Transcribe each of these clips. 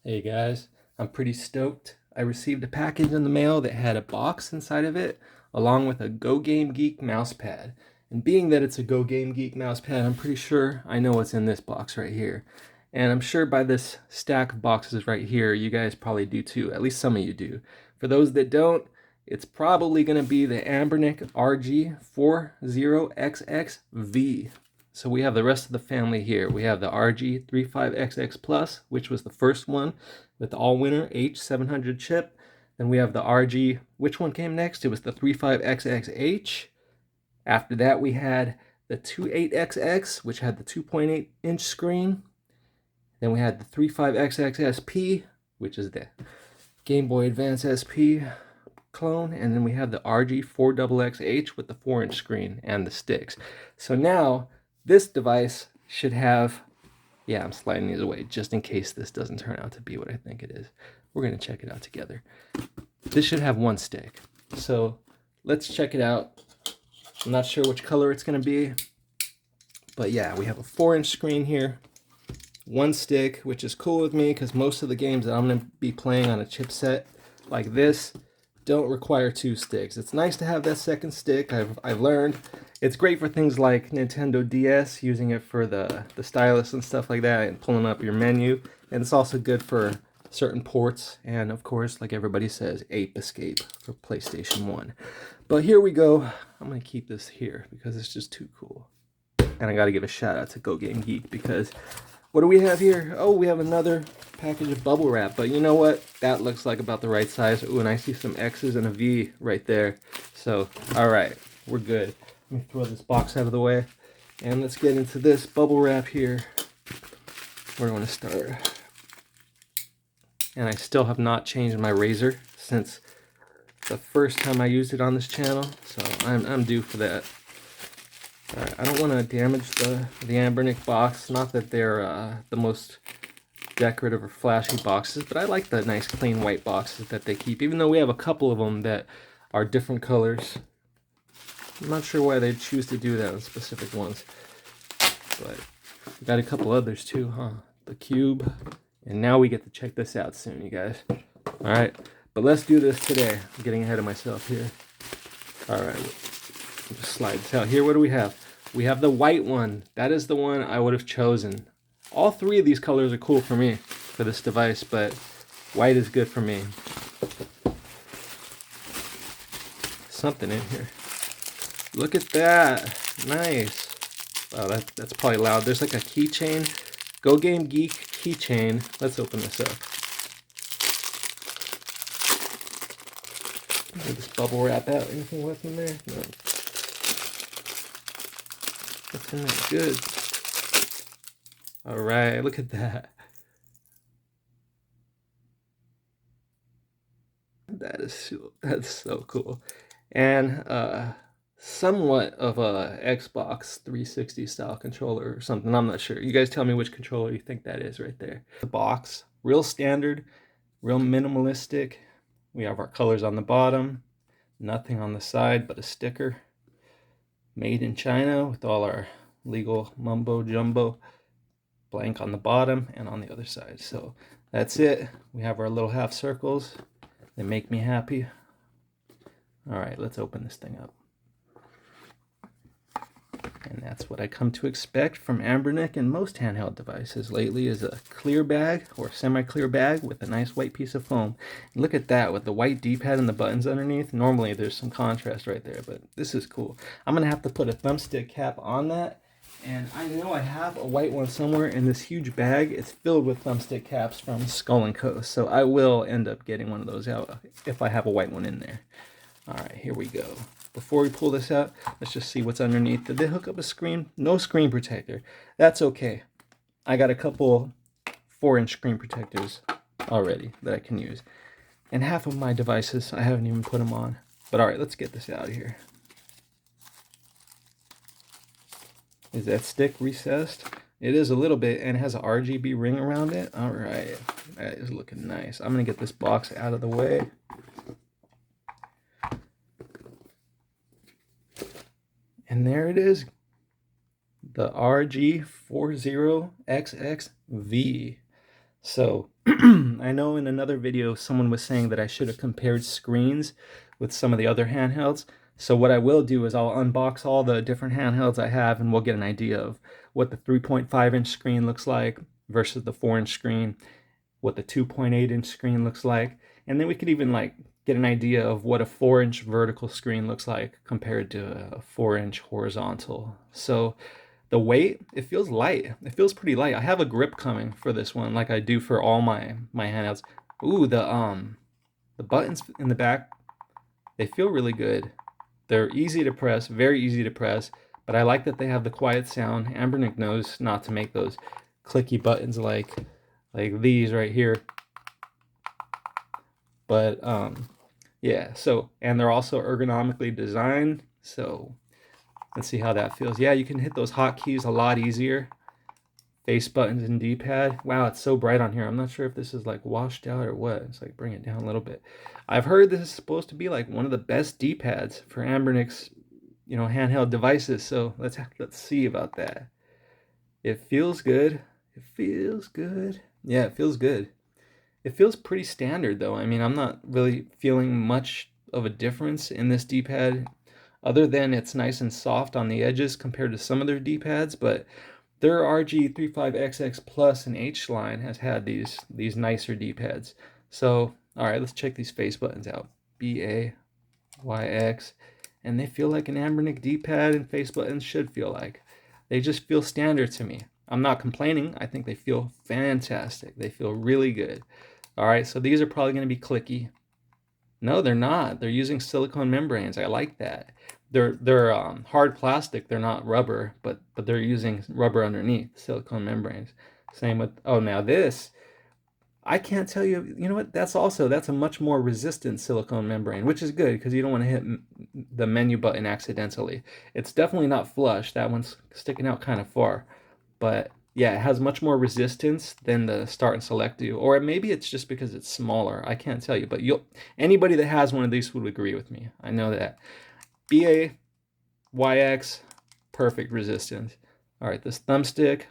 Hey guys, I'm pretty stoked. I received a package in the mail that had a box inside of it, along with a GoGameGeek mousepad. And being that it's a GoGameGeek mousepad, I'm pretty sure I know what's in this box right here. And I'm sure by this stack of boxes right here, you guys probably do too. At least some of you do. For those that don't, it's probably going to be the Anbernic RG40XXV. So we have the rest of the family here. We have the RG35XX Plus, which was the first one with the all-winner H700 chip. Then we have the RG, which one came next? It was the 35XXH. After that, we had the 28XX, which had the 2.8-inch screen. Then we had the 35XXSP, which is the Game Boy Advance SP clone. And then we have the RG4XXH with the 4-inch screen and the sticks. So now this device should have, yeah, I'm sliding these away just in case this doesn't turn out to be what I think it is. We're going to check it out together. This should have one stick. So let's check it out. I'm not sure which color it's going to be, but yeah, we have a 4-inch screen here, one stick, which is cool with me because most of the games that I'm going to be playing on a chipset like this don't require 2 sticks. It's nice to have that second stick. I've learned it's great for things like Nintendo DS, using it for the stylus and stuff like that, and pulling up your menu. And it's also good for certain ports, and of course, like everybody says, Ape Escape for PlayStation 1. But here we go. I'm gonna keep this here because it's just too cool. And I gotta give a shout out to GoGameGeek because what do we have here? Oh, we have another package of bubble wrap, but you know what? That looks like about the right size. Ooh, and I see some X's and a V right there. So, all right, we're good. Let me throw this box out of the way, and let's get into this bubble wrap here. Where do I want to start? And I still have not changed my razor since the first time I used it on this channel, so I'm due for that. All right, I don't want to damage the Anbernic box. Not that they're the most decorative or flashy boxes, but I like the nice clean white boxes that they keep, even though we have a couple of them that are different colors. I'm not sure why they choose to do that on specific ones, but we got a couple others too, huh? The cube, and now we get to check this out soon, you guys. All right, but let's do this today. I'm getting ahead of myself here. All right, just slide this out here. What do we have? We have the white one. That is the one I would have chosen. All 3 of these colors are cool for me for this device, but white is good for me. Something in here. Look at that. Nice. Wow, that's probably loud. There's like a keychain. GoGameGeek keychain. Let's open this up. Get this bubble wrap out. Anything left in there? No. What's in there? Good. All right, look at that. That's so cool. And somewhat of a Xbox 360 style controller or something. I'm not sure. You guys tell me which controller you think that is right there. The box, real standard, real minimalistic. We have our colors on the bottom, nothing on the side but a sticker. Made in China with all our legal mumbo jumbo. Blank on the bottom and on the other side. So that's it. We have our little half circles. They make me happy. All right, let's open this thing up. And that's what I come to expect from Anbernic and most handheld devices lately, is a clear bag or semi-clear bag with a nice white piece of foam. And look at that with the white D-pad and the buttons underneath. Normally there's some contrast right there, but this is cool. I'm gonna have to put a thumbstick cap on that. And I know I have a white one somewhere in this huge bag. It's filled with thumbstick caps from Skull & Co. So I will end up getting one of those out if I have a white one in there. All right, here we go. Before we pull this out, let's just see what's underneath. Did they hook up a screen? No screen protector. That's okay. I got a couple 4-inch screen protectors already that I can use. And half of my devices, I haven't even put them on. But all right, let's get this out of here. Is that stick recessed? It is a little bit, and it has an RGB ring around it. All right, that is looking nice. I'm gonna get this box out of the way. And there it is, the RG40XXV. So I know in another video someone was saying that I should have compared screens with some of the other handhelds. So what I will do is I'll unbox all the different handhelds I have and we'll get an idea of what the 3.5-inch screen looks like versus the 4-inch screen, what the 2.8-inch screen looks like, and then we could even like get an idea of what a 4-inch vertical screen looks like compared to a 4-inch horizontal. So the weight, it feels light. It feels pretty light. I have a grip coming for this one, like I do for all my handhelds. Ooh, the buttons in the back, they feel really good. They're easy to press, very easy to press, but I like that they have the quiet sound. Anbernic knows not to make those clicky buttons like these right here. But yeah, so, and they're also ergonomically designed, so let's see how that feels. Yeah, you can hit those hotkeys a lot easier. Face buttons and D-pad. Wow, it's so bright on here. I'm not sure if this is like washed out or what. It's like bring it down a little bit. I've heard this is supposed to be like one of the best D-pads for Anbernic's, handheld devices. So let's see about that. It feels good. It feels good. Yeah, it feels good. It feels pretty standard though. I mean, I'm not really feeling much of a difference in this D-pad other than it's nice and soft on the edges compared to some of their D-pads, but their RG35XX Plus and H line has had these nicer D-pads. So, all right, let's check these face buttons out. BAYX, and they feel like an Anbernic D-pad and face buttons should feel like. They just feel standard to me. I'm not complaining. I think they feel fantastic. They feel really good. All right, so these are probably going to be clicky. No, they're not. They're using silicone membranes. I like that. They're hard plastic. They're not rubber, but they're using rubber underneath, silicone membranes. Same with, oh, now this, I can't tell you, you know what? That's a much more resistant silicone membrane, which is good because you don't want to hit the menu button accidentally. It's definitely not flush. That one's sticking out kind of far. But yeah, it has much more resistance than the Start and Select do. Or maybe it's just because it's smaller. I can't tell you. But anybody that has one of these would agree with me. I know that. BAYX, perfect resistance. All right, this thumbstick,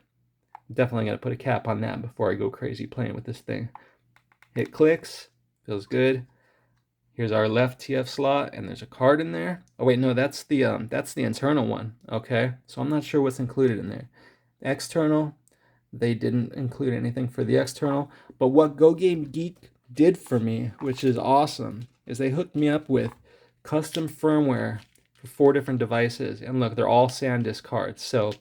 definitely going to put a cap on that before I go crazy playing with this thing. It clicks, feels good. Here's our left TF slot, and there's a card in there. Oh wait, no, that's the internal one. Okay, so I'm not sure what's included in there. External, they didn't include anything for the external. But what GoGameGeek did for me, which is awesome, is they hooked me up with custom firmware for 4 different devices. And look, they're all SanDisk cards. So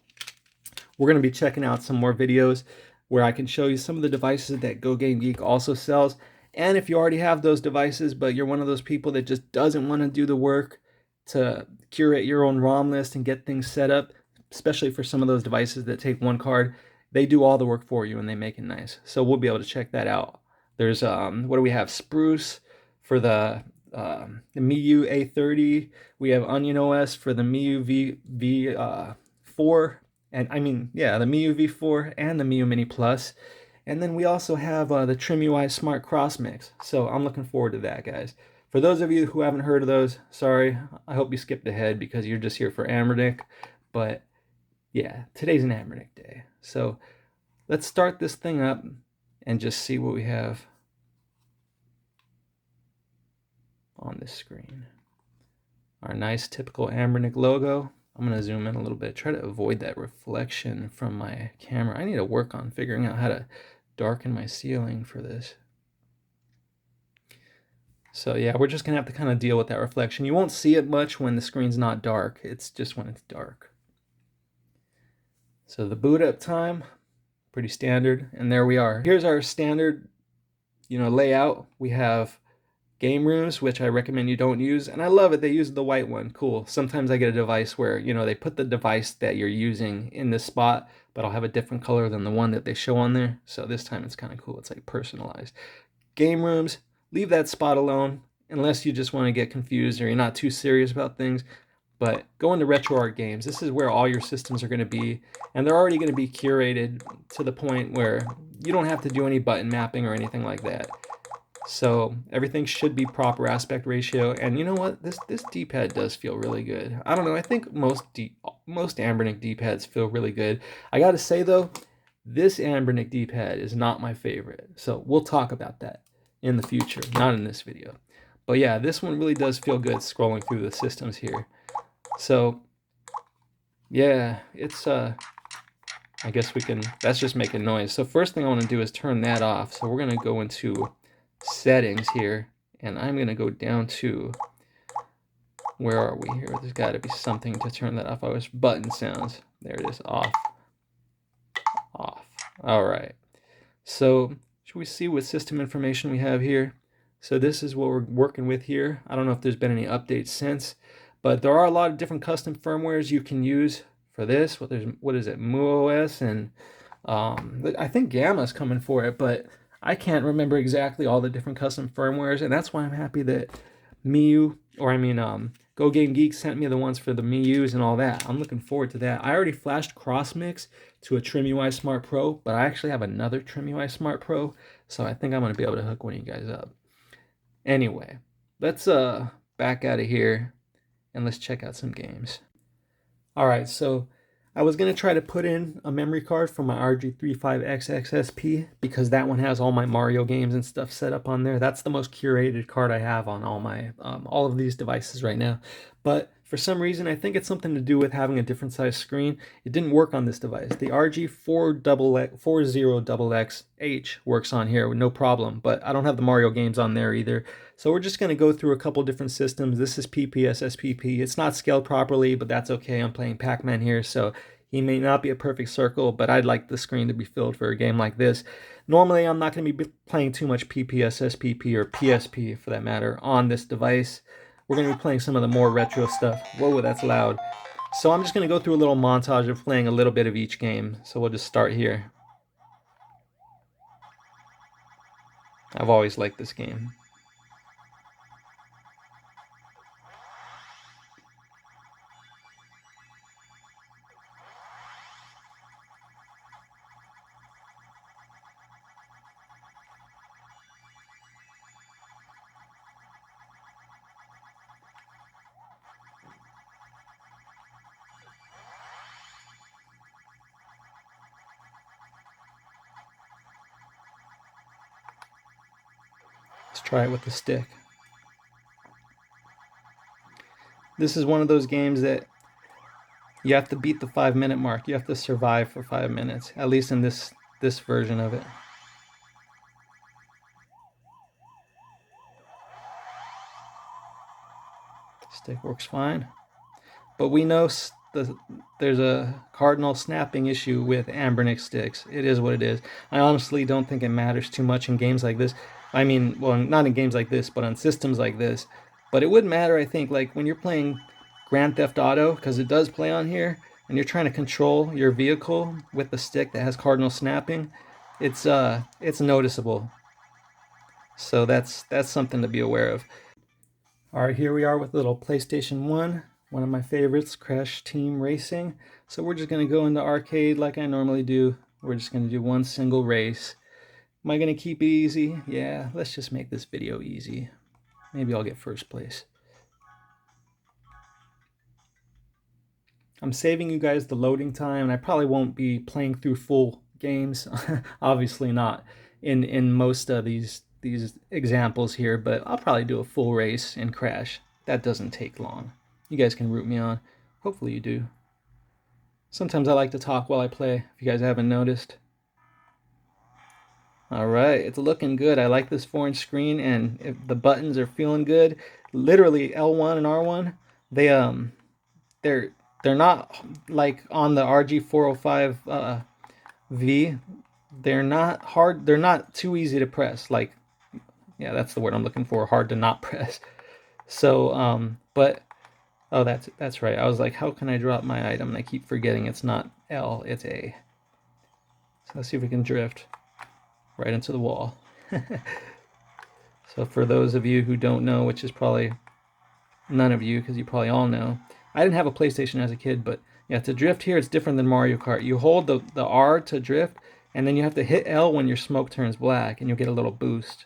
we're going to be checking out some more videos where I can show you some of the devices that GoGameGeek also sells. And if you already have those devices, but you're one of those people that just doesn't want to do the work to curate your own ROM list and get things set up, especially for some of those devices that take one card, they do all the work for you and they make it nice. So we'll be able to check that out. There's, what do we have? Spruce for the MIUI A30. We have Onion OS for the MIUI V4. And I mean, yeah, the MIUI V4 and the MIUI Mini Plus. And then we also have the Trim UI Smart Cross Mix. So I'm looking forward to that, guys. For those of you who haven't heard of those, sorry, I hope you skipped ahead because you're just here for Anbernic. But yeah, today's an Anbernic day. So let's start this thing up and just see what we have on this screen. Our nice typical Anbernic logo. I'm going to zoom in a little bit, try to avoid that reflection from my camera. I need to work on figuring out how to darken my ceiling for this. So yeah, we're just going to have to kind of deal with that reflection. You won't see it much when the screen's not dark. It's just when it's dark. So the boot up time, pretty standard. And there we are. Here's our standard, layout. We have game rooms, which I recommend you don't use. And I love it. They use the white one. Cool. Sometimes I get a device where, they put the device that you're using in this spot, but I'll have a different color than the one that they show on there. So this time it's kind of cool. It's like personalized. Game rooms, leave that spot alone unless you just want to get confused or you're not too serious about things. But go into RetroArch games. This is where all your systems are going to be. And they're already going to be curated to the point where you don't have to do any button mapping or anything like that. So everything should be proper aspect ratio. And you know what? This D-pad does feel really good. I don't know. I think most Anbernic D-pads feel really good. I got to say, though, This Anbernic D-pad is not my favorite, so we'll talk about that in the future, not in this video. But yeah, this one really does feel good scrolling through the systems here. So yeah, it's I guess we can, that's just making noise. So first thing I want to do is turn that off. So we're going to go into settings here, and I'm going to go down to, where are we here? There's got to be something to turn that off. Oh, it's button sounds. There it is, off. Off. All right. So should we see what system information we have here? So this is what we're working with here. I don't know if there's been any updates since, but there are a lot of different custom firmwares you can use for this. What is it, MuOS, and I think Gamma's coming for it, but I can't remember exactly all the different custom firmwares, and that's why I'm happy that GoGameGeek sent me the ones for the MIUs and all that. I'm looking forward to that. I already flashed CrossMix to a TrimUI Smart Pro, but I actually have another TrimUI Smart Pro, so I think I'm going to be able to hook one of you guys up. Anyway, let's back out of here and let's check out some games. All right, so I was going to try to put in a memory card for my RG35XXV because that one has all my Mario games and stuff set up on there. That's the most curated card I have on all of these devices right now. But for some reason, I think it's something to do with having a different size screen. It didn't work on this device. The RG40XXH works on here with no problem, but I don't have the Mario games on there either. So we're just going to go through a couple different systems. This is PPSSPP. It's not scaled properly, but that's okay. I'm playing PacMan here, so he may not be a perfect circle, but I'd like the screen to be filled for a game like this. Normally, I'm not going to be playing too much PPSSPP or PSP, for that matter, on this device. We're going to be playing some of the more retro stuff. Whoa, that's loud. So I'm just going to go through a little montage of playing a little bit of each game. So we'll just start here. I've always liked this game. Let's try it with the stick. This is one of those games that you have to beat the 5-minute mark. You have to survive for 5 minutes, at least in this version of it. Stick works fine. But we know there's a cardinal snapping issue with Anbernic sticks. It is what it is. I honestly don't think it matters too much in games like this. I mean, well, not in games like this, but on systems like this. But it would matter, I think, like when you're playing Grand Theft Auto, because it does play on here, and you're trying to control your vehicle with the stick that has cardinal snapping, it's noticeable. So that's something to be aware of. All right, here we are with little PlayStation 1. One of my favorites, Crash Team Racing. So we're just going to go into arcade like I normally do. We're just going to do one single race. Am I going to keep it easy? Yeah, let's just make this video easy. Maybe I'll get first place. I'm saving you guys the loading time, and I probably won't be playing through full games. Obviously not in most of these examples here, but I'll probably do a full race in Crash. That doesn't take long. You guys can root me on. Hopefully you do. Sometimes I like to talk while I play, if you guys haven't noticed. Alright, it's looking good. I like this 4-inch screen, and if the buttons are feeling good, literally L1 and R1, they're not like on the RG405V. They're not hard, they're not too easy to press. Like, yeah, that's the word I'm looking for, hard to not press. So, but oh, that's right. I was like, how can I drop my item? And I keep forgetting it's not L, it's A. So let's see if we can drift right into the wall. So for those of you who don't know, which is probably none of you, because you probably all know, I didn't have a PlayStation as a kid, but yeah, to drift here, it's different than Mario Kart. You hold the R to drift, and then you have to hit L when your smoke turns black, and you'll get a little boost.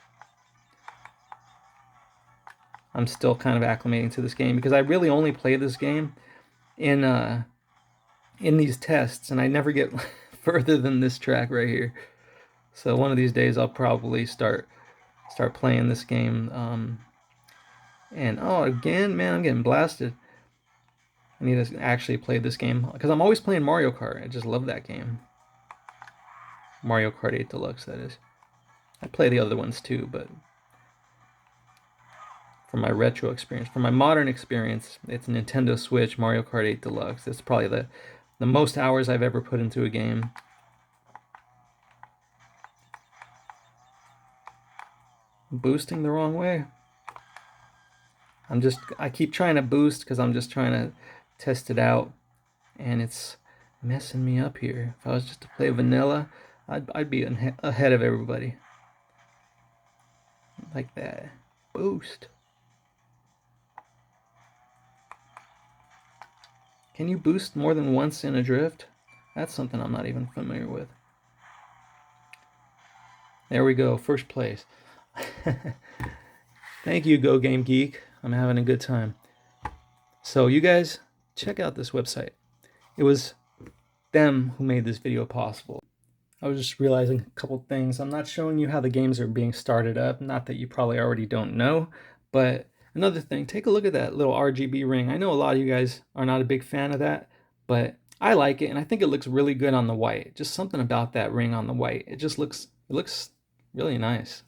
I'm still kind of acclimating to this game because I really only play this game in these tests, and I never get further than this track right here. So one of these days I'll probably start playing this game. And oh, again, man, I'm getting blasted. I need to actually play this game because I'm always playing Mario Kart. I just love that game. Mario Kart 8 Deluxe, that is. I play the other ones too, but for my retro experience, for my modern experience, it's Nintendo Switch Mario Kart 8 Deluxe. It's probably the most hours I've ever put into a game. Boosting the wrong way. I keep trying to boost because I'm just trying to test it out, and it's messing me up here. If I was just to play vanilla, I'd be ahead of everybody. Like that. Boost. Can you boost more than once in a drift? That's something I'm not even familiar with. There we go, first place. Thank you, GoGameGeek. I'm having a good time. So you guys, check out this website. It was them who made this video possible. I was just realizing a couple things. I'm not showing you how the games are being started up. Not that you probably already don't know, but another thing, take a look at that little RGB ring. I know a lot of you guys are not a big fan of that, but I like it, and I think it looks really good on the white. Just something about that ring on the white. It looks really nice.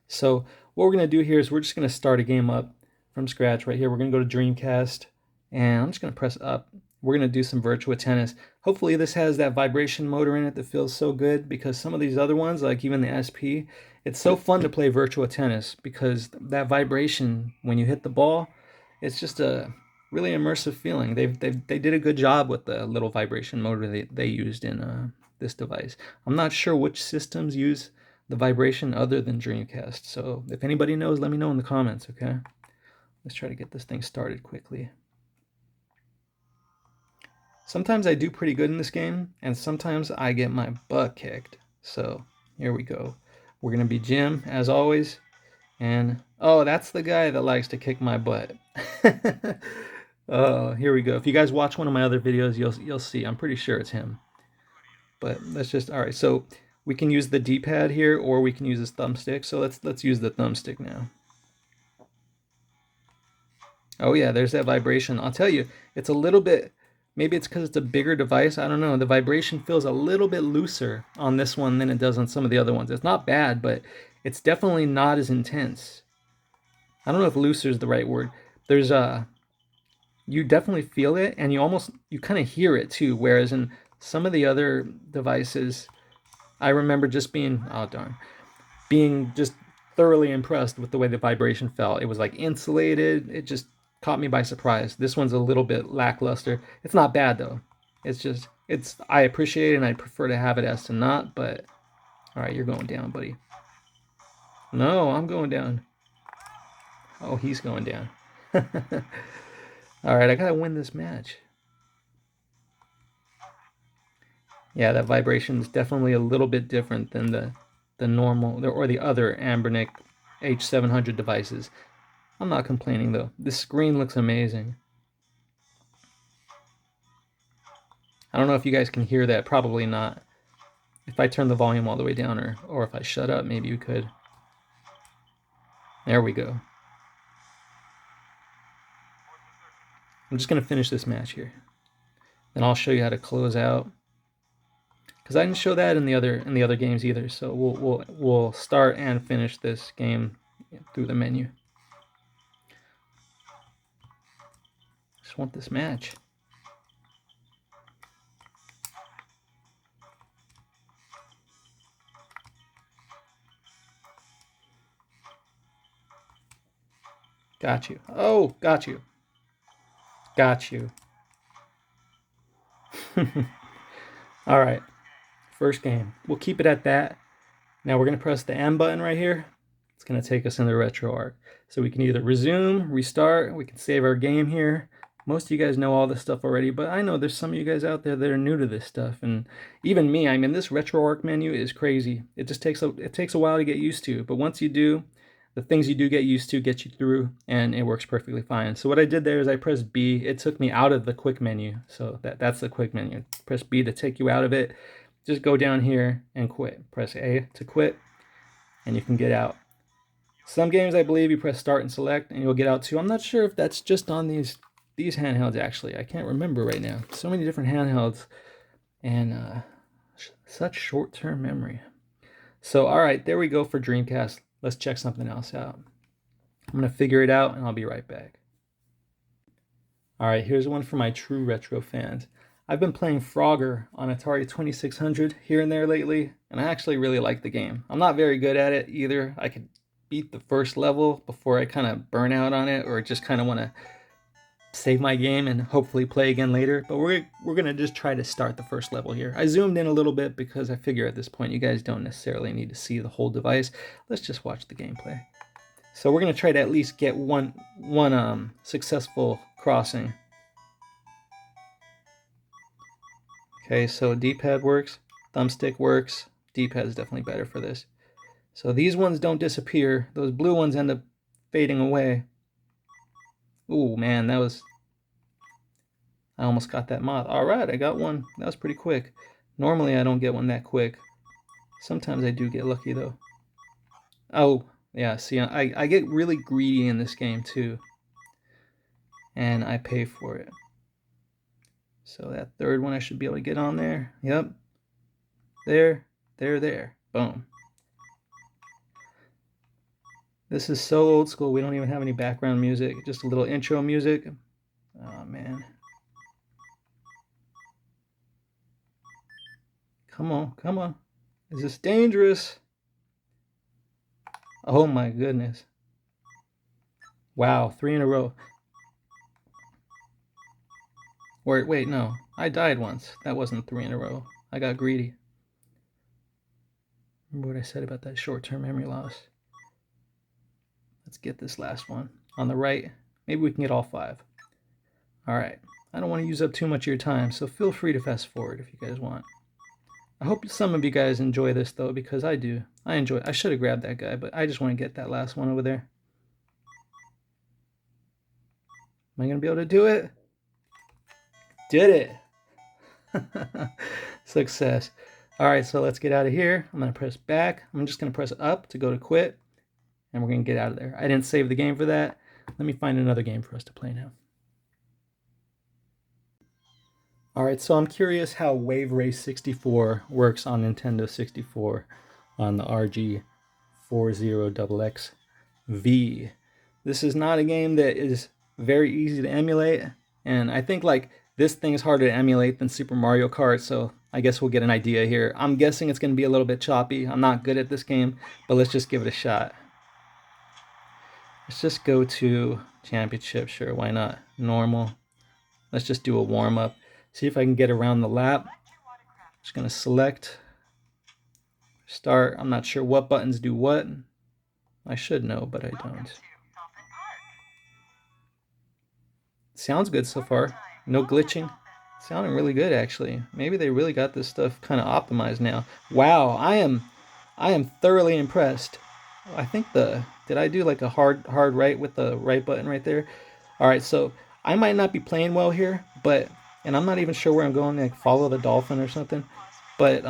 So what we're going to do here is we're just going to start a game up from scratch right here. We're going to go to Dreamcast, and I'm just going to press up. We're going to do some Virtua Tennis. Hopefully this has that vibration motor in it that feels so good, because some of these other ones, like even the SP, it's so fun to play Virtua Tennis because that vibration when you hit the ball, it's just a really immersive feeling. They did a good job with the little vibration motor they used in this device. I'm not sure which systems use the vibration other than Dreamcast. So if anybody knows, let me know in the comments, okay? Let's try to get this thing started quickly. Sometimes I do pretty good in this game, and sometimes I get my butt kicked. So here we go. We're going to be Jim, as always. And, oh, that's the guy that likes to kick my butt. Oh, here we go. If you guys watch one of my other videos, you'll see. I'm pretty sure it's him. But let's just, all right, so we can use the D-pad here, or we can use this thumbstick. So let's use the thumbstick now. Oh yeah, there's that vibration. I'll tell you, it's a little bit, maybe it's because it's a bigger device. I don't know. The vibration feels a little bit looser on this one than it does on some of the other ones. It's not bad, but it's definitely not as intense. I don't know if looser is the right word. There's you definitely feel it, and you kind of hear it too. Whereas in some of the other devices, I remember just being, oh darn, being just thoroughly impressed with the way the vibration felt. It was like insulated. It just caught me by surprise. This one's a little bit lackluster. It's not bad though. I appreciate it, and I prefer to have it as to not, but all right, you're going down, buddy. No, I'm going down. Oh, he's going down. All right, I gotta win this match. Yeah, that vibration is definitely a little bit different than the normal or the other Anbernic H700 devices. I'm not complaining though. This screen looks amazing. I don't know if you guys can hear that. Probably not. If I turn the volume all the way down, or if I shut up, maybe you could. There we go. I'm just gonna finish this match here. Then I'll show you how to close out. Because I didn't show that in the other games either. So we'll start and finish this game through the menu. Just want this match. Got you. Oh, got you. Got you. All right. First game. We'll keep it at that. Now we're going to press the M button right here. It's going to take us into the RetroArch. So we can either resume, restart, we can save our game here. Most of you guys know all this stuff already, but I know there's some of you guys out there that are new to this stuff. And even me, I mean, this RetroArch menu is crazy. It just takes a while to get used to. But once you do, the things you do get used to get you through, and it works perfectly fine. So what I did there is I pressed B. It took me out of the quick menu. So that's the quick menu. Press B to take you out of it. just go down here and quit. Press A to quit, and you can get out. Some games, I believe, you press start and select, and you'll get out too. I'm not sure if that's just on these handhelds, actually. I can't remember right now. So many different handhelds, and such short-term memory. So, all right, there we go for Dreamcast. Let's check something else out. I'm going to figure it out, and I'll be right back. All right, here's one for my true retro fans. I've been playing Frogger on Atari 2600 here and there lately, and I actually really like the game. I'm not very good at it either. I could beat the first level before I kind of burn out on it, or just kind of want to save my game and hopefully play again later. But we're going to just try to start the first level here. I zoomed in a little bit because I figure at this point you guys don't necessarily need to see the whole device. Let's just watch the gameplay. So we're going to try to at least get one successful crossing. Okay, so D-pad works, thumbstick works. D-pad is definitely better for this. So these ones don't disappear. Those blue ones end up fading away. Ooh, man, I almost got that moth. All right, I got one. That was pretty quick. Normally I don't get one that quick. Sometimes I do get lucky though. Oh, yeah, see, I get really greedy in this game too. And I pay for it. So that third one I should be able to get on there. Yep. There. Boom. This is so old school. We don't even have any background music. Just a little intro music. Oh, man. Come on. Is this dangerous? Oh, my goodness. Wow, 3 in a row. Wait, no. I died once. That wasn't 3 in a row. I got greedy. Remember what I said about that short-term memory loss? Let's get this last one. On the right, maybe we can get all 5. All right. I don't want to use up too much of your time, so feel free to fast forward if you guys want. I hope some of you guys enjoy this, though, because I do. I enjoy it. I should have grabbed that guy, but I just want to get that last one over there. Am I going to be able to do it? Did it! Success. All right, so let's get out of here. I'm going to press back. I'm just going to press up to go to quit, and we're going to get out of there. I didn't save the game for that. Let me find another game for us to play now. All right, so I'm curious how Wave Race 64 works on Nintendo 64 on the RG40XXV. This is not a game that is very easy to emulate, and I think like this thing is harder to emulate than Super Mario Kart, so I guess we'll get an idea here. I'm guessing it's going to be a little bit choppy. I'm not good at this game, but let's just give it a shot. Let's just go to Championship, sure, why not? Normal. Let's just do a warm-up. See if I can get around the lap. Just going to select start. I'm not sure what buttons do what. I should know, but I don't. Sounds good so far. No glitching. Sounding really good, actually. Maybe they really got this stuff kind of optimized now. Wow, I am thoroughly impressed. I think did I do like a hard right with the right button right there? All right, so I might not be playing well here, and I'm not even sure where I'm going, like follow the dolphin or something, but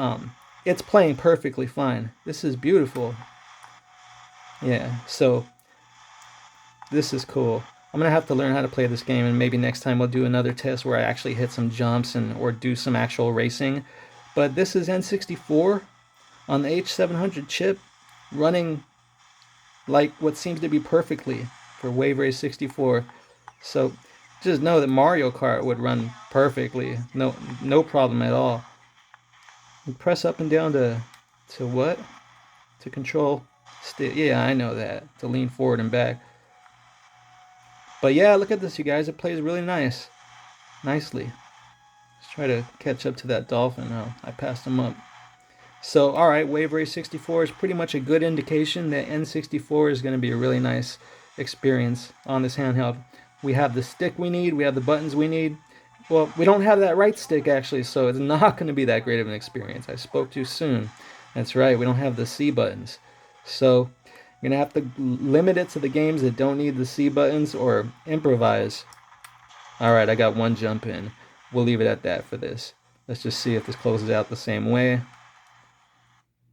it's playing perfectly fine. This is beautiful. Yeah, so this is cool. I'm gonna have to learn how to play this game, and maybe next time we'll do another test where I actually hit some jumps or do some actual racing. But this is N64 on the H700 chip, running like what seems to be perfectly for Wave Race 64. So just know that Mario Kart would run perfectly, no problem at all. And press up and down to what? To control stick. Yeah, I know that. To lean forward and back. But yeah, look at this, you guys. It plays really nicely. Let's try to catch up to that dolphin. Oh, I passed him up. So, all right, Wave Race 64 is pretty much a good indication that N64 is going to be a really nice experience on this handheld. We have the stick we need. We have the buttons we need. Well, we don't have that right stick, actually, so it's not going to be that great of an experience. I spoke too soon. That's right, we don't have the C buttons. So you're going to have to limit it to the games that don't need the C buttons or improvise. All right, I got one jump in. We'll leave it at that for this. Let's just see if this closes out the same way.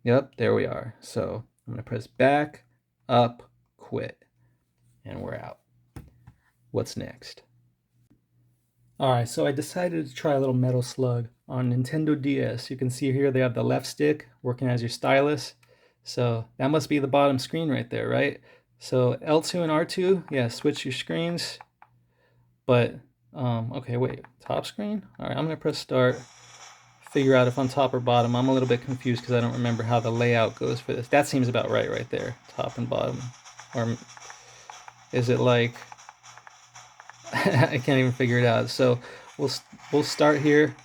Yep, there we are. So I'm gonna press back, up, quit, and we're out. What's next? All right, so I decided to try a little Metal Slug on Nintendo DS. You can see here they have the left stick working as your stylus. So that must be the bottom screen right there, right? So L2 and R2, yeah, switch your screens. But, okay, wait, top screen? All right, I'm gonna press start. Figure out if I'm top or bottom. I'm a little bit confused because I don't remember how the layout goes for this. That seems about right there, top and bottom. Or is it like, I can't even figure it out. So we'll start here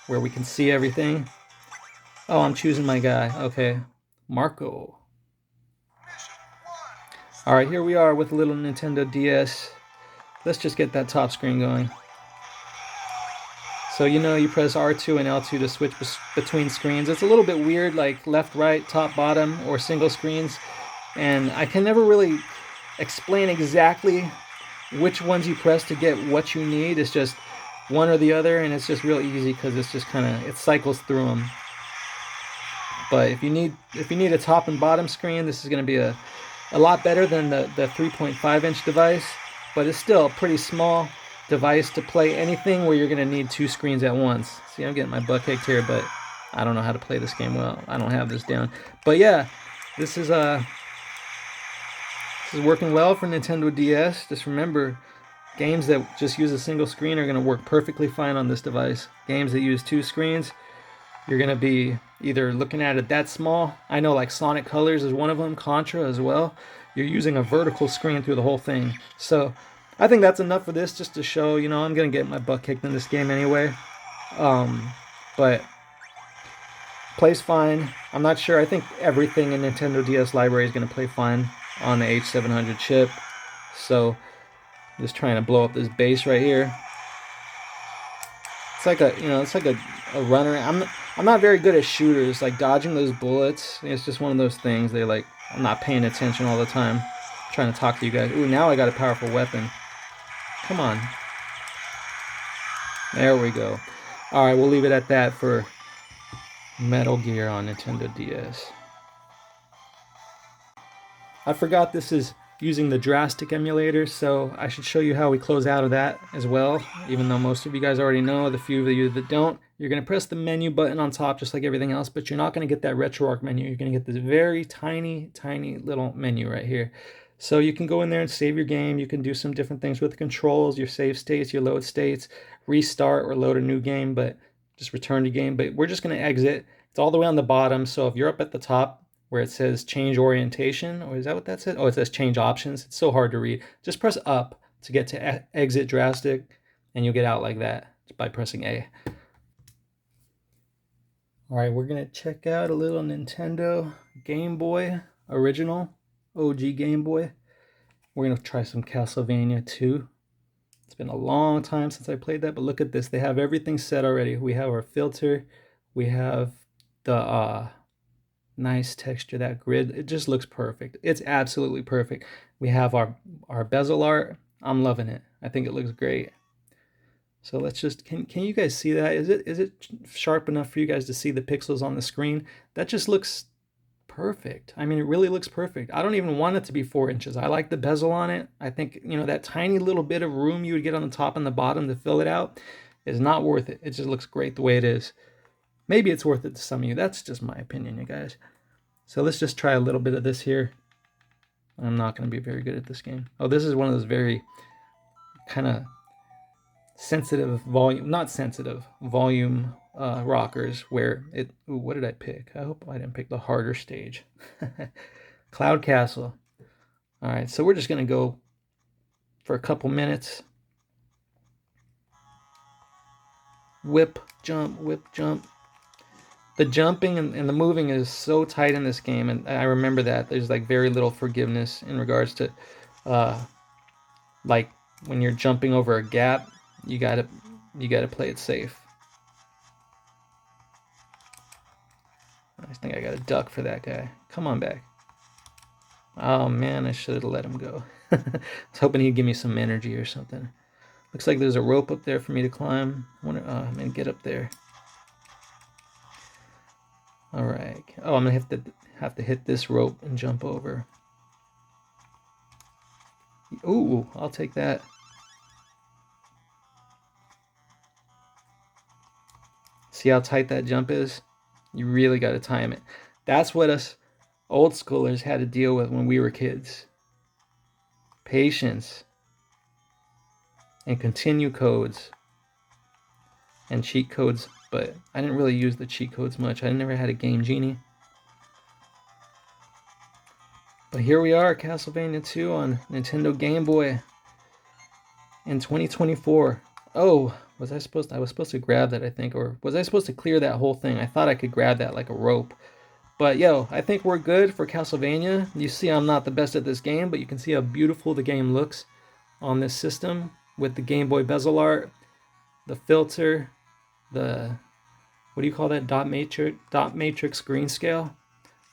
where we can see everything. Oh, I'm choosing my guy. Okay, Marco. All right, here we are with a little Nintendo DS. Let's just get that top screen going. So you press R2 and L2 to switch between screens. It's a little bit weird, like left, right, top, bottom, or single screens. And I can never really explain exactly which ones you press to get what you need. It's just one or the other, and it's just real easy because it's just it cycles through them. But if you need a top and bottom screen, this is going to be a lot better than the 3.5-inch device, but it's still a pretty small device to play anything where you're going to need two screens at once. See, I'm getting my butt kicked here, but I don't know how to play this game well. I don't have this down. But yeah, this is working well for Nintendo DS. Just remember, games that just use a single screen are going to work perfectly fine on this device. Games that use two screens, you're going to be either looking at it that small. I know like Sonic Colors is one of them, Contra as well. You're using a vertical screen through the whole thing. So I think that's enough for this, just to show, I'm going to get my butt kicked in this game anyway. But plays fine. I'm not sure. I think everything in Nintendo DS library is going to play fine on the H700 chip. So I'm just trying to blow up this base right here. It's like a runner. I'm not very good at shooters, like dodging those bullets. It's just one of those things. I'm not paying attention all the time. I'm trying to talk to you guys. Ooh, now I got a powerful weapon. Come on. There we go. All right, we'll leave it at that for Metal Gear on Nintendo DS. I forgot this is using the Drastic emulator, so I should show you how we close out of that as well. Even though most of you guys already know, the few of you that don't, you're going to press the menu button on top just like everything else, but you're not going to get that RetroArch menu. You're going to get this very tiny, tiny little menu right here. So you can go in there and save your game. You can do some different things with the controls, your save states, your load states, restart or load a new game, but just return to game. But we're just going to exit. It's all the way on the bottom, so if you're up at the top where it says change orientation, or is that what that says? Oh, it says change options. It's so hard to read. Just press up to get to exit Drastic, and you'll get out like that by pressing A. All right, we're going to check out a little Nintendo Game Boy original. OG Game Boy. We're going to try some Castlevania 2. It's been a long time since I played that, but look at this. They have everything set already. We have our filter. We have the nice texture, that grid. It just looks perfect. It's absolutely perfect. We have our bezel art. I'm loving it. I think it looks great. So let's just, can you guys see that? Is it sharp enough for you guys to see the pixels on the screen? That just looks perfect. I mean, it really looks perfect. I don't even want it to be 4 inches. I like the bezel on it. I think, that tiny little bit of room you would get on the top and the bottom to fill it out is not worth it. It just looks great the way it is. Maybe it's worth it to some of you. That's just my opinion, you guys. So let's just try a little bit of this here. I'm not going to be very good at this game. Oh, this is one of those very kind of sensitive volume, not sensitive, volume rockers where it, ooh, what did I pick? I hope I didn't pick the harder stage. Cloud Castle. All right, so we're just going to go for a couple minutes. Whip, jump, whip, jump. The jumping and the moving is so tight in this game, and I remember that. There's like very little forgiveness in regards to like when you're jumping over a gap, you gotta play it safe. I think I got a duck for that guy. Come on back. Oh man, I should have let him go. I was hoping he'd give me some energy or something. Looks like there's a rope up there for me to climb. I'm gonna get up there. All right. Oh, I'm gonna have to hit this rope and jump over. Ooh, I'll take that. See how tight that jump is? You really got to time it. That's what us old schoolers had to deal with when we were kids. Patience and continue codes and cheat codes, but I didn't really use the cheat codes much. I never had a Game Genie. But here we are, Castlevania 2 on Nintendo Game Boy in 2024. Oh, I was supposed to grab that, I think, or was I supposed to clear that whole thing? I thought I could grab that like a rope. But yo, I think we're good for Castlevania. You see I'm not the best at this game, but you can see how beautiful the game looks on this system with the Game Boy bezel art, the filter, the, what do you call that, dot matrix green scale.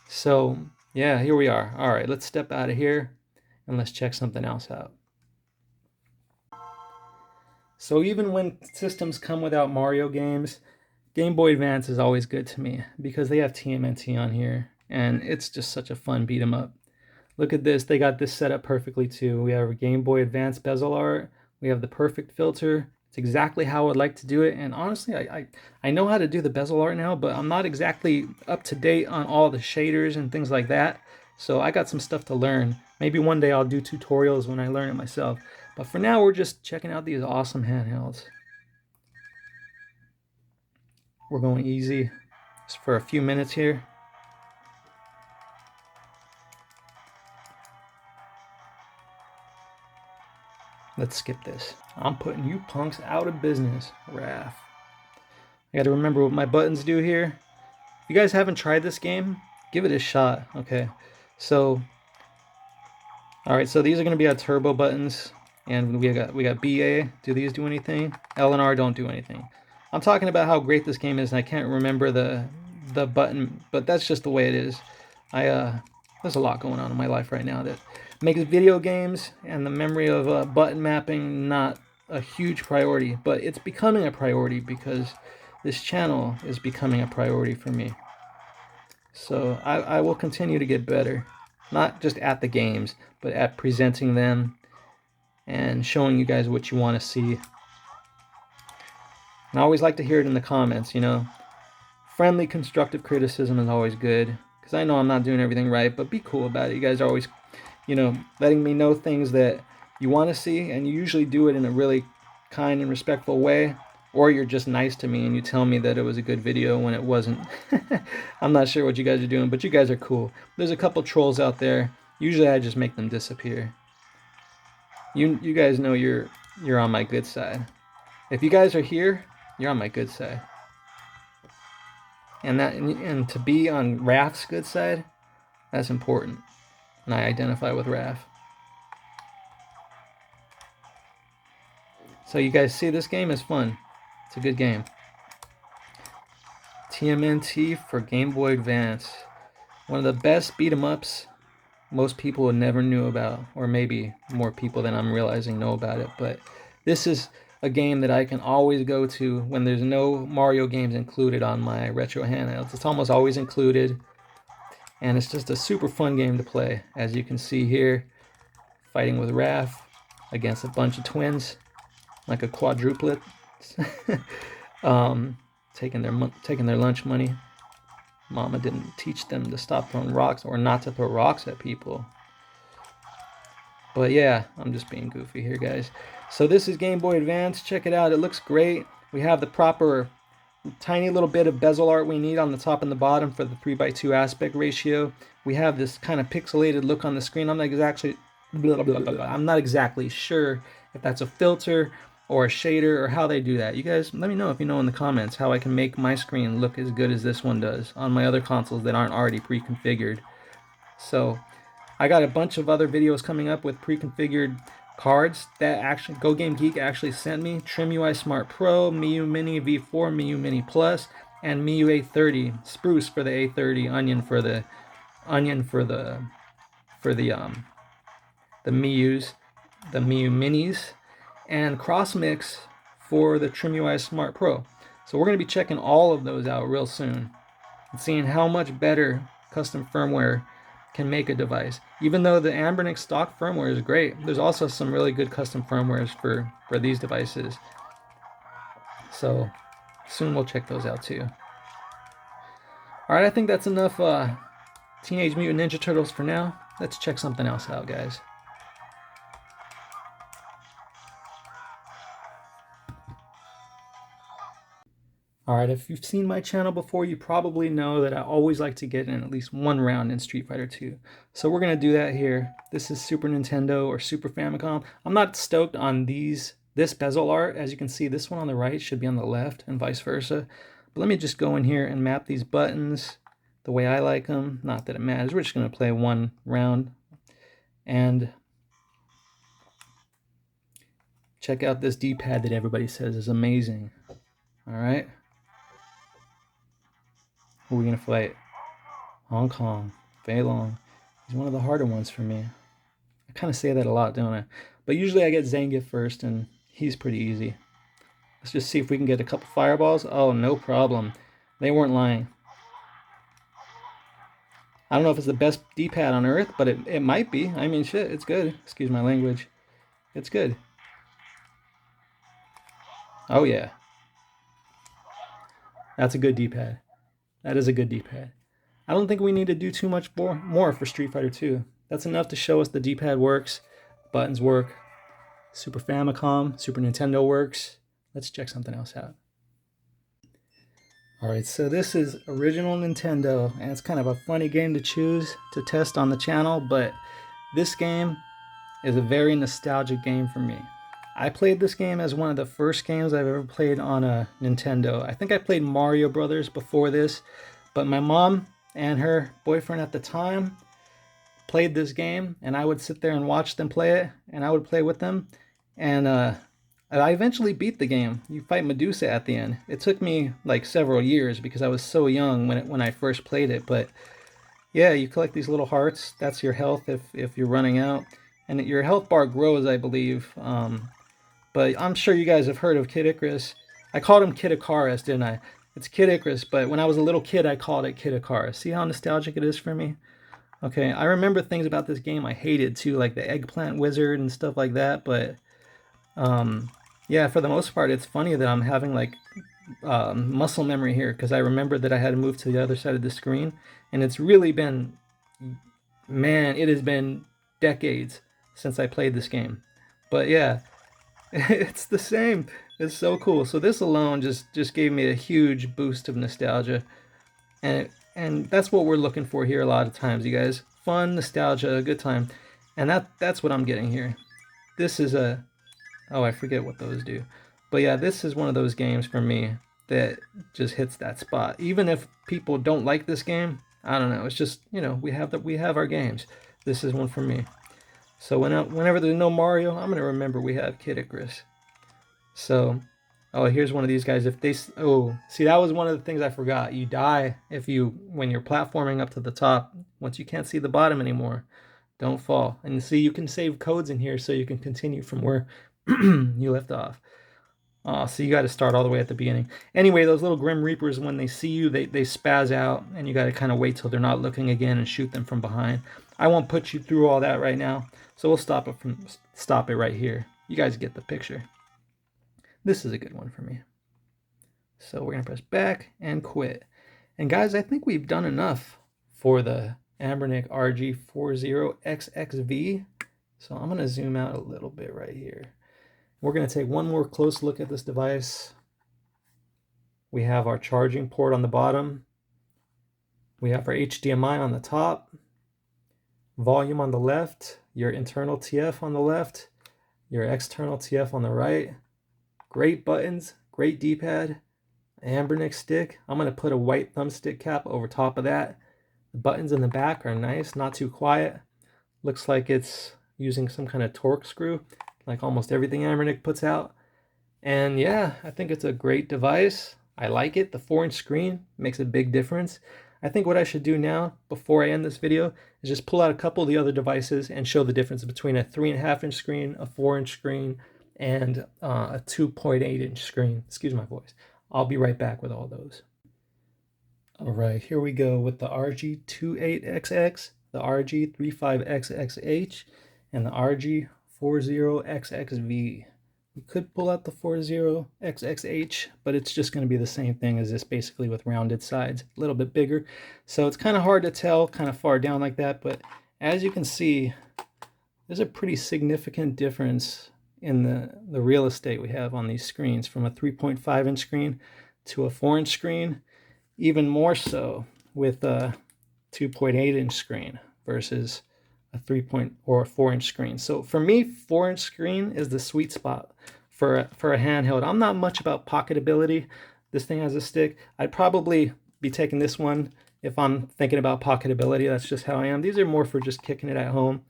So yeah, here we are. All right, let's step out of here and let's check something else out. So even when systems come without Mario games, Game Boy Advance is always good to me because they have TMNT on here and it's just such a fun beat 'em up. Look at this, they got this set up perfectly too. We have a Game Boy Advance bezel art, we have the perfect filter. It's exactly how I would like to do it, and honestly, I know how to do the bezel art now, but I'm not exactly up to date on all the shaders and things like that, so I got some stuff to learn. Maybe one day I'll do tutorials when I learn it myself, but for now we're just checking out these awesome handhelds. We're going easy just for a few minutes here. Let's skip this. I'm putting you punks out of business, Raph. I gotta remember what my buttons do here. If you guys haven't tried this game, give it a shot. Okay, so alright, so these are gonna be our turbo buttons, and we got BA. Do these do anything? L and R don't do anything. I'm talking about how great this game is, and I can't remember the button, but that's just the way it is. There's a lot going on in my life right now that makes video games and the memory of button mapping not a huge priority, but it's becoming a priority because this channel is becoming a priority for me. So I will continue to get better, not just at the games, but at presenting them and showing you guys what you want to see. And I always like to hear it in the comments, you know. Friendly, constructive criticism is always good, because I know I'm not doing everything right, but be cool about it. You guys are always, you know, letting me know things that you want to see, and you usually do it in a really kind and respectful way, or you're just nice to me and you tell me that it was a good video when it wasn't. I'm not sure what you guys are doing, but you guys are cool. There's a couple trolls out there. Usually I just make them disappear. You guys know you're on my good side. If you guys are here, you're on my good side. And to be on Raph's good side, that's important. And I identify with Raph. So you guys see, this game is fun. It's a good game. TMNT for Game Boy Advance. One of the best beat 'em ups most people never knew about, or maybe more people than I'm realizing know about it. But this is a game that I can always go to when there's no Mario games included on my retro handhelds. It's almost always included, and it's just a super fun game to play. As you can see here, fighting with Raph against a bunch of twins, like a quadruplet, taking their lunch money. Mama didn't teach them to stop throwing rocks or not to throw rocks at people. But yeah, I'm just being goofy here, guys. So this is Game Boy Advance. Check it out. It looks great. We have the proper tiny little bit of bezel art we need on the top and the bottom for the 3:2 aspect ratio. We have this kind of pixelated look on the screen. I'm not exactly sure if that's a filter or a shader or how they do that. You guys let me know if you know in the comments how I can make my screen look as good as this one does on my other consoles that aren't already pre-configured. So I got a bunch of other videos coming up with pre-configured cards that actually GoGameGeek actually sent me. Trim UI Smart Pro, MIUI Mini V4, MIUI Mini Plus, and MIUI A30. Spruce for the A30, Onion for the MIUIs, the MIUI Minis, and Crossmix for the Trim UI Smart Pro. So we're going to be checking all of those out real soon. and seeing how much better custom firmware can make a device. Even though the Anbernic stock firmware is great, there's also some really good custom firmwares for these devices. So soon we'll check those out too. Alright, I think that's enough Teenage Mutant Ninja Turtles for now. Let's check something else out, guys. Alright, if you've seen my channel before, you probably know that I always like to get in at least one round in Street Fighter 2. So we're going to do that here. This is Super Nintendo or Super Famicom. I'm not stoked on this bezel art. As you can see, this one on the right should be on the left and vice versa. But let me just go in here and map these buttons the way I like them. Not that it matters. We're just going to play one round. And check out this D-pad that everybody says is amazing. Alright. Who are we going to fight? Hong Kong. Fei Long. He's one of the harder ones for me. I kind of say that a lot, don't I? But usually I get Zangief first, and he's pretty easy. Let's just see if we can get a couple fireballs. Oh, no problem. They weren't lying. I don't know if it's the best D-pad on earth, but it might be. I mean, shit, it's good. Excuse my language. It's good. Oh, yeah. That's a good D-pad. That is a good D-pad. I don't think we need to do too much more for Street Fighter 2. That's enough to show us the D-pad works, buttons work, Super Famicom, Super Nintendo works. Let's check something else out. Alright, so this is original Nintendo, and it's kind of a funny game to choose to test on the channel, but this game is a very nostalgic game for me. I played this game as one of the first games I've ever played on a Nintendo. I think I played Mario Brothers before this, but my mom and her boyfriend at the time played this game, and I would sit there and watch them play it, and I would play with them, and I eventually beat the game. You fight Medusa at the end. It took me like several years because I was so young when I first played it, but yeah, you collect these little hearts. That's your health if you're running out, and your health bar grows, I believe. But I'm sure you guys have heard of Kid Icarus. I called him Kid Icarus, didn't I? It's Kid Icarus, but when I was a little kid, I called it Kid Icarus. See how nostalgic it is for me? Okay, I remember things about this game I hated too, like the eggplant wizard and stuff like that, but yeah, for the most part, it's funny that I'm having like muscle memory here, because I remember that I had to move to the other side of the screen, and it's really been, man, it has been decades since I played this game. But yeah, it's the same. It's so cool. So this alone just gave me a huge boost of nostalgia, and that's what we're looking for here a lot of times, you guys. Fun, nostalgia, a good time, and that's what I'm getting here. This is a, oh, I forget what those do, but yeah, this is one of those games for me that just hits that spot. Even if people don't like this game, I don't know. It's just, you know, we have our games. This is one for me. So whenever there's no Mario, I'm gonna remember we have Kid Icarus. So, oh, here's one of these guys. If they, oh, see, that was one of the things I forgot. You die when you're platforming up to the top. Once you can't see the bottom anymore, don't fall. And see, you can save codes in here so you can continue from where you left off. Oh, so you got to start all the way at the beginning. Anyway, those little Grim Reapers, when they see you, they spaz out, and you got to kind of wait till they're not looking again and shoot them from behind. I won't put you through all that right now, so we'll stop it right here. You guys get the picture. This is a good one for me. So we're going to press back and quit. And guys, I think we've done enough for the Anbernic RG40XXV. So I'm going to zoom out a little bit right here. We're going to take one more close look at this device. We have our charging port on the bottom. We have our HDMI on the top. Volume on the left. Your internal TF on the left. Your external TF on the right. Great buttons. Great D-pad. Anbernic stick. I'm going to put a white thumbstick cap over top of that. The buttons in the back are nice, not too quiet. Looks like it's using some kind of torque screw, like almost everything Anbernic puts out. And yeah, I think it's a great device. I like it. The 4-inch screen makes a big difference. I think what I should do now, before I end this video, is just pull out a couple of the other devices and show the difference between a 3.5-inch screen, a 4-inch screen, and a 2.8-inch screen. Excuse my voice. I'll be right back with all those. All right, here we go with the RG28XX, the RG35XXH, and the RG40XXV. We could pull out the 40XXH, but it's just going to be the same thing as this, basically with rounded sides, a little bit bigger. So it's kind of hard to tell, kind of far down like that, but as you can see, there's a pretty significant difference in the real estate we have on these screens, from a 3.5-inch screen to a 4-inch screen. Even more so with a 2.8-inch screen versus a 4-inch screen. So for me, 4-inch screen is the sweet spot for a handheld. I'm not much about pocketability. This thing has a stick. I'd probably be taking this one if I'm thinking about pocketability. That's just how I am. These are more for just kicking it at home.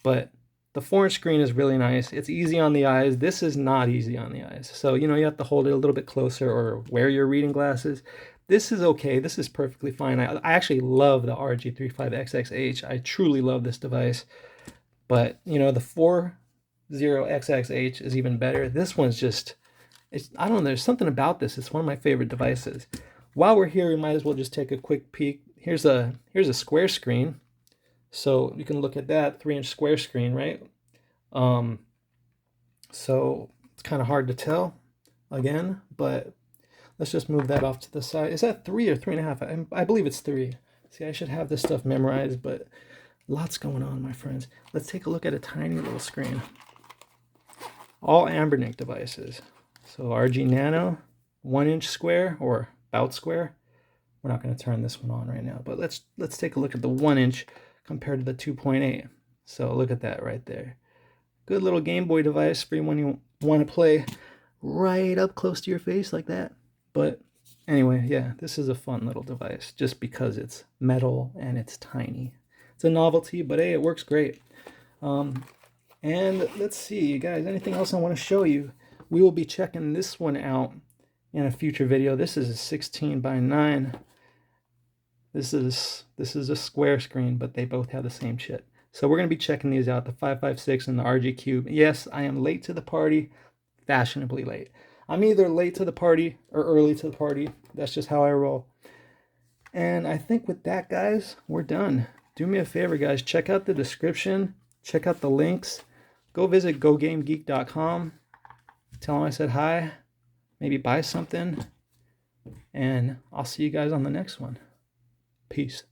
But the 4-inch screen is really nice. It's easy on the eyes. This is not easy on the eyes. So, you know, you have to hold it a little bit closer or wear your reading glasses. This is okay. This is perfectly fine. I actually love the RG35XXH. I truly love this device. But, you know, the 40XXH is even better. This one's just, I don't know, there's something about this. It's one of my favorite devices. While we're here, we might as well just take a quick peek. Here's a square screen. So you can look at that 3-inch square screen, right? So it's kind of hard to tell again, but let's just move that off to the side. Is that 3 or 3.5? I believe it's 3. See, I should have this stuff memorized, but lots going on, my friends. Let's take a look at a tiny little screen. All Anbernic devices. So RG Nano, 1-inch square or about square. We're not going to turn this one on right now, but let's take a look at the 1-inch compared to the 2.8. So look at that right there. Good little Game Boy device for when you want to play right up close to your face like that. But anyway, yeah, this is a fun little device just because it's metal and it's tiny. It's a novelty, but hey, it works great. And let's see, guys, anything else I want to show you? We will be checking this one out in a future video. This is a 16:9. This is a square screen, but they both have the same chip. So we're going to be checking these out, the 556 and the RG Cube. Yes, I am late to the party, fashionably late. I'm either late to the party or early to the party. That's just how I roll. And I think with that, guys, we're done. Do me a favor, guys. Check out the description. Check out the links. Go visit GoGameGeek.com. Tell them I said hi. Maybe buy something. And I'll see you guys on the next one. Peace.